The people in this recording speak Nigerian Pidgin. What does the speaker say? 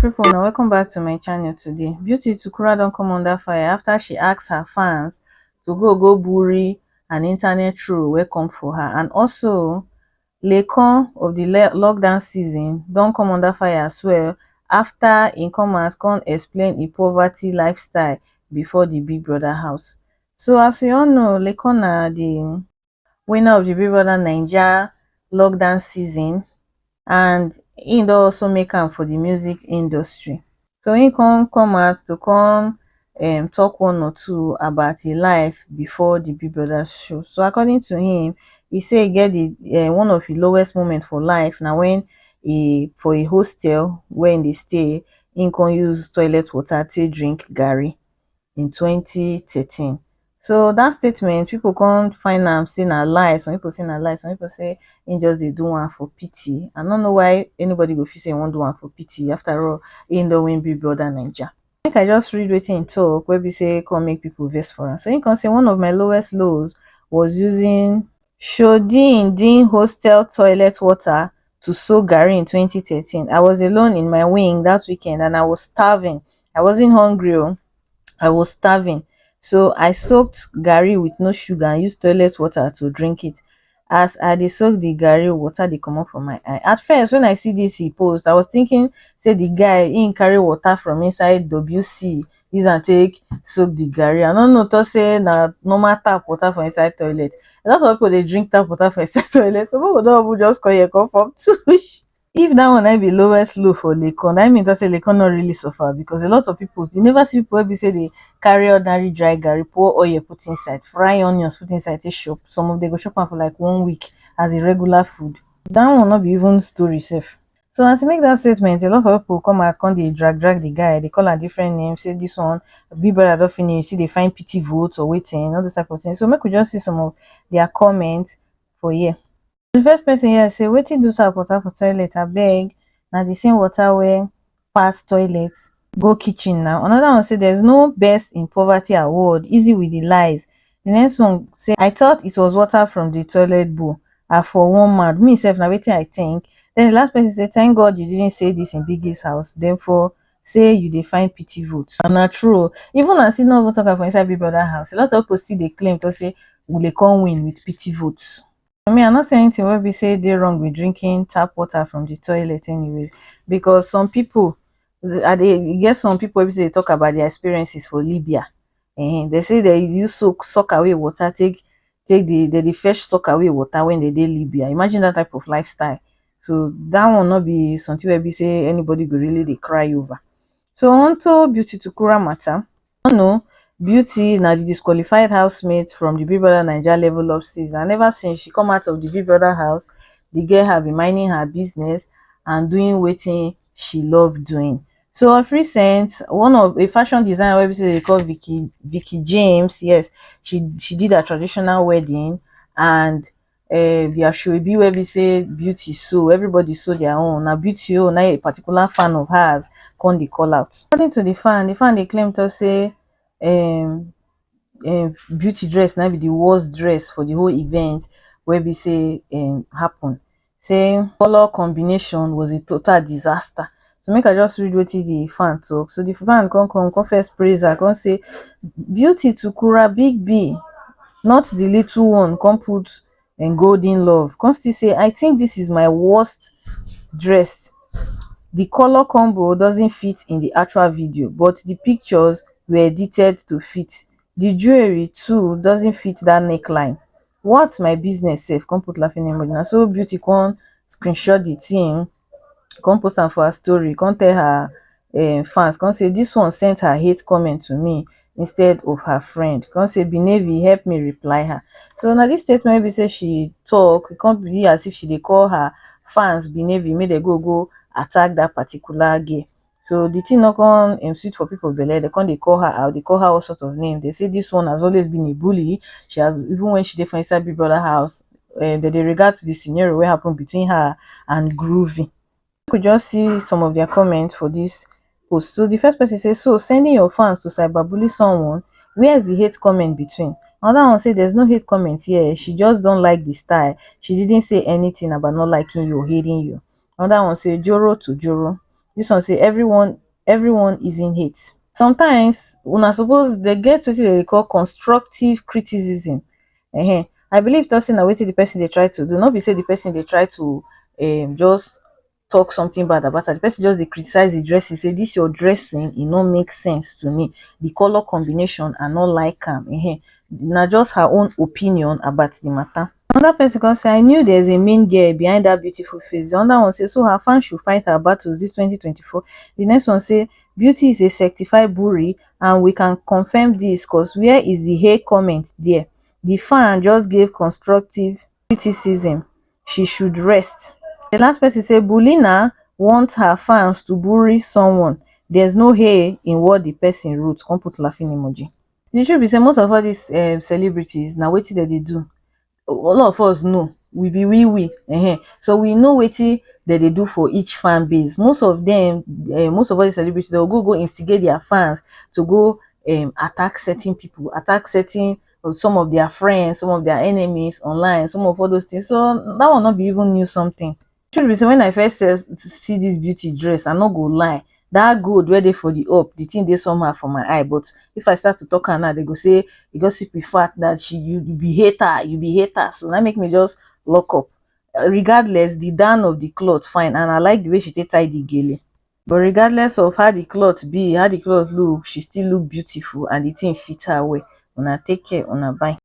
People, now welcome back to my channel today. Beauty Tukura don't come under fire after she asked her fans to go bury an internet troll wey come for her. And also Laycon of the lockdown season don't come under fire as well after im come out come explain im poverty lifestyle before the Big Brother house. So as we all know, Laycon na the winner of the Big Brother Naija lockdown season, and im don also make am for the music industry. So im come out to come talk one or two about im life before the Big Brother show. So according to him, he say e get the one of the lowest moment for life na when for a hostel where im dey stay, im come use toilet water take drink garri in 2013. So that statement, people can't find am say na lie. Some people say na lie, some people say im just dey do one for pity. I don't know why anybody go feel say im wan do one for pity. After all, im don win Big Brother Naija. Make I just read wetin im talk wey be say come make people vex for am. So im come say one of my lowest lows was using Shodin hostel toilet water to soak garri in 2013. I was alone in my wing that weekend and I was starving. I wasn't hungry. I was starving. So I soaked garri with no sugar and used toilet water to drink it. As I dey soak the garri, water dey comot from my eye. At first, when I see this he post, I was thinking say the guy in carry water from inside WC use am take soak the garri. I no know to say na normal tap water for inside toilet. A lot of people dey drink tap water for inside toilet. So people don even just come here come from too. If that one I be lowest low for Laycon, I mean that say Laycon not really suffer, because a lot of people, you never see people wey be say they carry ordinary dry garri, pour oil put inside, fry onions put inside, take shop. Some of them go shop am for like 1 week as a regular food. That one not be even story safe. So as he make that statement, a lot of people come out, come they drag the guy, they call am different names, say this one Big Brother don't finish, see they find pity votes or waiting, all this type of thing. So make we just see some of their comments for here. The first person here say wetin do tap water for toilet, abeg na the same water wey pass toilet go kitchen now. Another one say there's no best in poverty award, easy with the lies. The next one say I thought it was water from the toilet bowl. I for one mad me sef na wetin I think. Then the last person say thank God you didn't say this in Biggie's house, therefore say you dey find pity votes. And na true. Even as e no even talk am for inside Big Brother house, a lot of people still dey claim to say we dey come win with pity votes. I mean, I'm not saying anything wey be say dey wrong with drinking tap water from the toilet anyways, because some people e get some people wey be say they talk about their experiences for Libya. They say they use soak away water, take the fetch soak away water when they dey Libya. Imagine that type of lifestyle. So that one not be something where be say anybody go really dey cry over. So on to Beauty Tukura matter. I don't know. Beauty na the disqualified housemate from the Big Brother Naija level up season. And ever since she come out of the Big Brother house, the girl have been minding her business and doing wetin she love doing. So of recent, one of a fashion designer wey be say they call Vicky James, yes, she did a traditional wedding, and the Ashwebi wey be say Beauty so everybody saw their own. Now Beauty na a particular fan of hers come dey call out. According to the fan they claim to say Beauty dress na be the worst dress for the whole event wey be say happen. Say color combination was a total disaster. So make I just read wetin the fan talk. So the fan come first praise her, come say Beauty Tukura big B, not the little one, come put golden love, come still say I think this is my worst dressed. The color combo doesn't fit in the actual video, but the pictures were edited to fit. The jewelry too doesn't fit that neckline. What's my business sef? Come put laughing emoji. Now so Beauty come screenshot the thing, come post am for her story, come tell her fans, come say this one sent her hate comment to me instead of her friend. Come say Benevi help me reply her. So now this statement be say she talk, it can't be as if she dey call her fans Benevi, make they go attack that particular girl. So the thing not come sweet for people belle. They can't they call her out, they call her all sorts of names. They say this one has always been a bully. She has, even when she did for inside Big Brother house, they regard to the scenario what happened between her and Groovy. You could just see some of their comments for this post. So the first person says, so sending your fans to cyberbully someone, where's the hate comment between? Another one say there's no hate comment here, she just don't like the style. She didn't say anything about not liking you or hating you. Another one say Joro to Joro. This one say everyone is in hate. Sometimes una suppose dey get wetin dem dey call constructive criticism. I believe talk say na wetin the person dey try to do, no be say the person dey try to just talk something bad about her. The person just dey criticize the dressing, say this your dressing e no make sense to me, the color combination I no like am. Na just her own opinion about the matter. Another person come say, I knew there's a mean girl behind that beautiful face. The other one say, so her fans should fight her battles this 2024. The next one say, beauty is a certified bully and we can confirm this because where is the hate comment there? The fan just gave constructive criticism. She should rest. The last person say, Bulina wants her fans to bully someone. There's no hate in what the person wrote. Come put laughing emoji. The truth be say most of all these celebrities, now wetin dem dey do, all of us know, we be so we know wetin dem dey do for each fan base. Most of them, most of all the celebrities, they will go instigate their fans to go attack certain people, attack certain some of their friends, some of their enemies online, some of all those things. So that will not be even new something. Truth be say, when I first see this beauty dress, I no go lie, that gold wey dey for the up, the thing dey somehow for my eye. But if I start to talk am now, they go say you gossip with fact that you be hater, you be hater. So that make me just lock up. Regardless, the down of the cloth fine, and I like the way she take tie the gele. But regardless of how the cloth be, how the cloth look, she still look beautiful and the thing fit her well. Una take care, una bye.